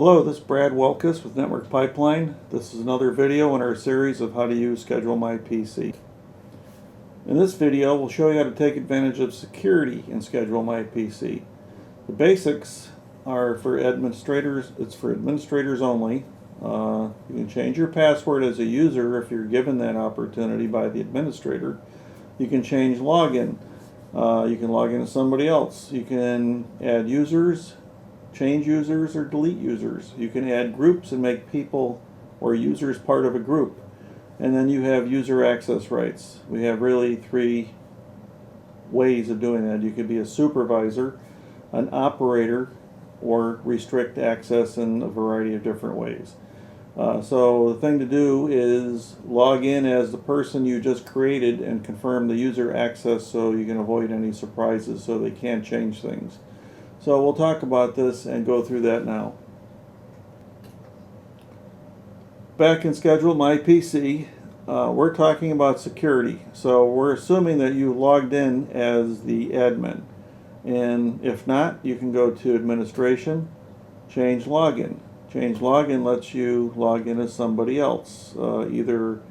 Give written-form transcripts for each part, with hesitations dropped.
Hello, this is Brad Welkus with Network Pipeline. This is another video in our series of how to use Schedule My PC. In this video, we'll show you how to take advantage of security in Schedule My PC. The basics are for administrators. It's for administrators only. You can change your password as a user if you're given that opportunity by the administrator. You can change login. You can log into somebody else. You can add users, change users, or delete users. You can add groups and make people or users part of a group. And then you have user access rights. We have really three ways of doing that. You could be a supervisor, an operator, or restrict access in a variety of different ways. So the thing to do is log in as the person you just created and confirm the user access so you can avoid any surprises so they can't change things. So we'll talk about this and go through that now. Back in Schedule My PC, we're talking about security. So we're assuming that you logged in as the admin. And if not, you can go to Administration, Change Login. Change Login lets you log in as somebody else, either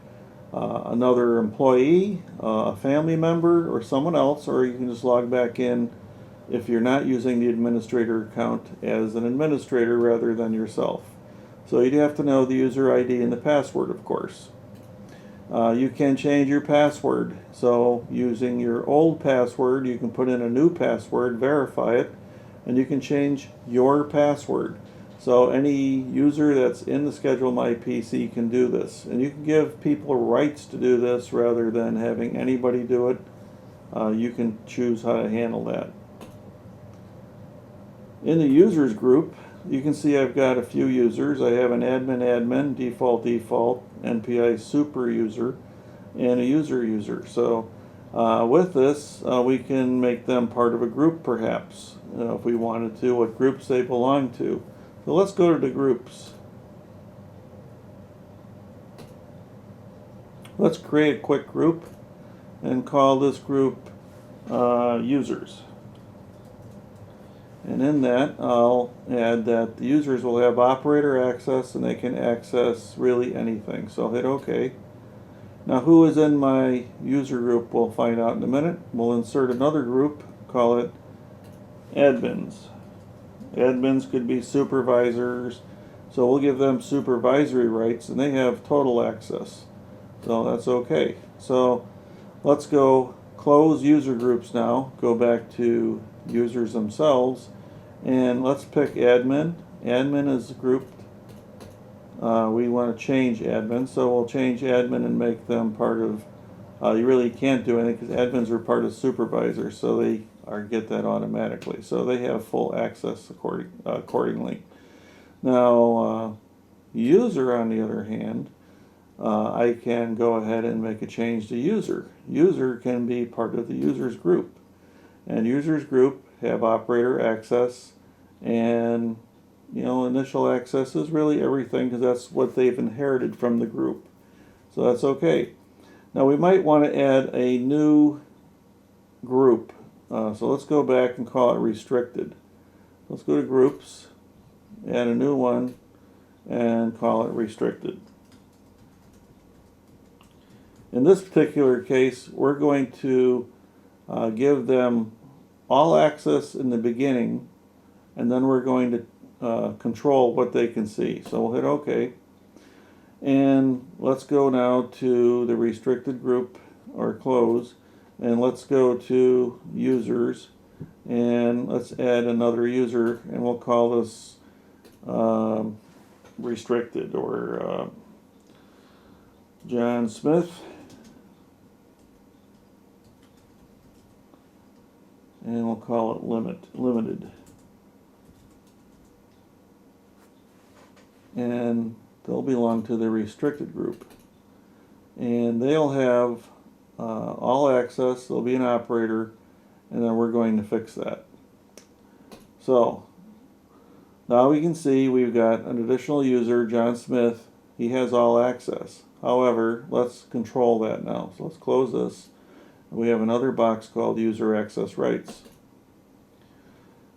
another employee, a family member, or someone else, or you can just log back in if you're not using the administrator account as an administrator rather than yourself. So you'd have to know the user ID and the password, of course. You can change your password. So using your old password, you can put in a new password, verify it, and you can change your password. So any user that's in the Schedule My PC can do this. And you can give people rights to do this rather than having anybody do it. You can choose how to handle that. In the users group, you can see I've got a few users. I have an admin, default, NPI super user, and a user. So with this, we can make them part of a group perhaps, if we wanted to, what groups they belong to. So let's go to the groups. Let's create a quick group and call this group users. And in that, I'll add that the users will have operator access and they can access really anything. So I'll hit OK. Now who is in my user group we'll find out in a minute. We'll insert another group, call it admins. Admins could be supervisors, so we'll give them supervisory rights and they have total access. So that's okay. So let's go close user groups now, go back to users themselves, and let's pick admin. Admin is grouped. We want to change admin, so we'll change admin and make them part of, you really can't do anything because admins are part of supervisors, so they get that automatically. So they have full access accordingly. Now, user on the other hand, I can go ahead and make a change to user. User can be part of the users group. And users group have operator access, and initial access is really everything because that's what they've inherited from the group. So that's okay. Now we might want to add a new group. So let's go back and call it restricted. Let's go to groups, add a new one, and call it restricted. In this particular case, we're going to give them all access in the beginning, and then we're going to control what they can see. So we'll hit OK. And let's go now to the restricted group, or close, and let's go to users, and let's add another user, and we'll call this restricted, or John Smith. And we'll call it limited. And they'll belong to the restricted group. And they'll have all access, they'll be an operator, and then we're going to fix that. So now we can see we've got an additional user, John Smith. He has all access. However, let's control that now. So let's close this. We have another box called User Access Rights.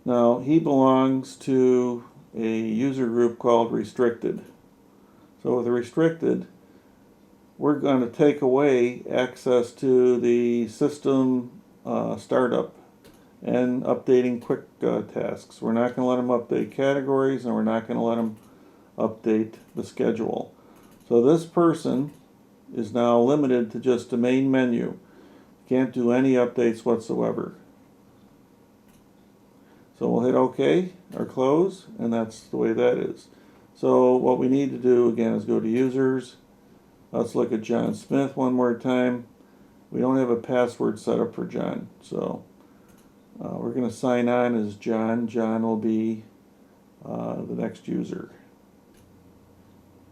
Now, he belongs to a user group called restricted. So with restricted, we're going to take away access to the system startup and updating quick tasks. We're not going to let them update categories, and we're not going to let them update the schedule. So this person is now limited to just the main menu. Can't do any updates whatsoever. So we'll hit OK or close, and that's the way that is. So what we need to do again is go to users. Let's look at John Smith one more time. We don't have a password set up for John, so we're going to sign on as John. John will be the next user.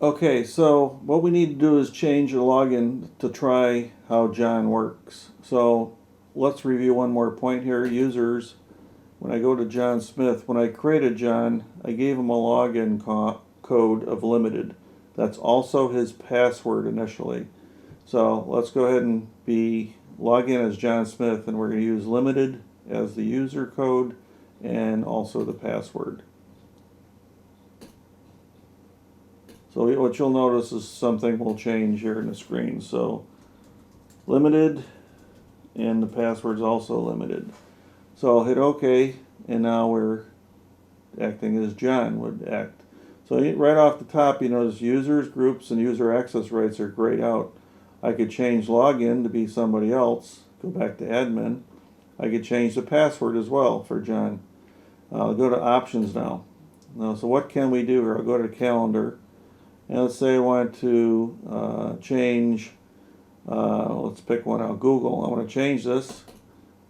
Okay, so what we need to do is change the login to try how John works. So let's review one more point here. Users, when I go to John Smith, when I created John, I gave him a login code of limited. That's also his password initially. So let's go ahead and log in as John Smith, and we're going to use limited as the user code and also the password. So what you'll notice is something will change here in the screen. So limited, and the password's also limited. So I'll hit OK, and now we're acting as John would act. So right off the top, you notice users, groups, and user access rights are grayed out. I could change login to be somebody else, go back to admin. I could change the password as well for John. I'll go to options now. So what can we do here? I'll go to calendar. And let's say I want to change, let's pick one out, Google. I want to change this.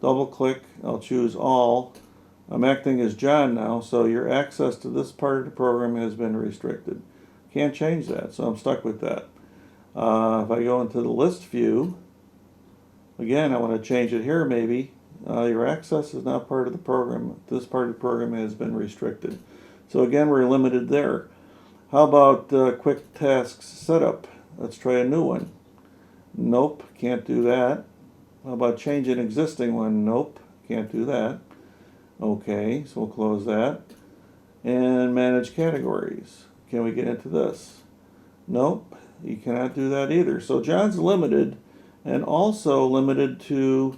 Double click, I'll choose all. I'm acting as John now, so your access to this part of the program has been restricted. Can't change that, so I'm stuck with that. If I go into the list view, again, I want to change it here maybe. Your access is not part of the program. This part of the program has been restricted. So again, we're limited there. How about quick tasks setup? Let's try a new one. Nope, can't do that. How about change an existing one? Nope, can't do that. Okay, so we'll close that. And manage categories. Can we get into this? Nope, you cannot do that either. So John's limited, and also limited to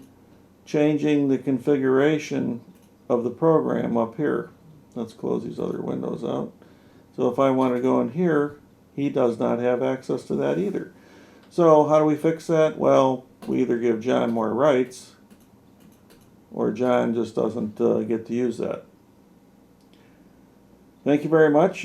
changing the configuration of the program up here. Let's close these other windows out. So if I want to go in here, he does not have access to that either. So how do we fix that? Well, we either give John more rights, or John just doesn't get to use that. Thank you very much.